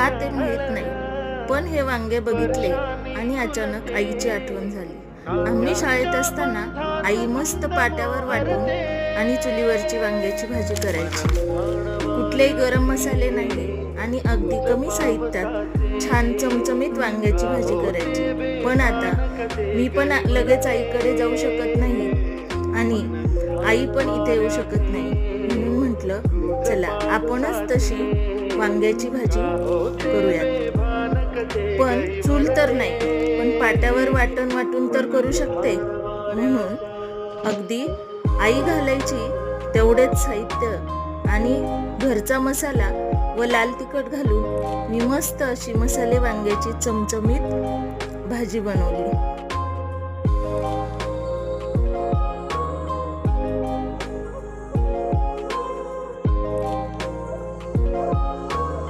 का ते माहित नाही, पण हे वांगे बघितले आणि अचानक आईची आठवण झाली. आम्ही शाळेत असताना आई मस्त पाट्यावर वाटून आणि चुलीवरची वांग्याची भाजी करायची. कुठलेही गरम मसाले नाही आणि अगदी कमी साहित्यात छान चमचमीत वांग्याची भाजी करायची. पण आता मी पण लगेच आईकडे जाऊ शकत नाही आणि आई पण इथे येऊ शकत नाही, म्हणून म्हटलं चला आपणच तशी वांग्याची भाजी करूयात. पण चूल तर नाही, पण पाट्यावर वाटून तर करू शकते. म्हणून अगदी आई घालायची तेवढेच साहित्य आणि घरचा मसाला व लाल तिखट घालून मी मस्त अशी मसाले वांग्याची चमचमीत भाजी बनवली.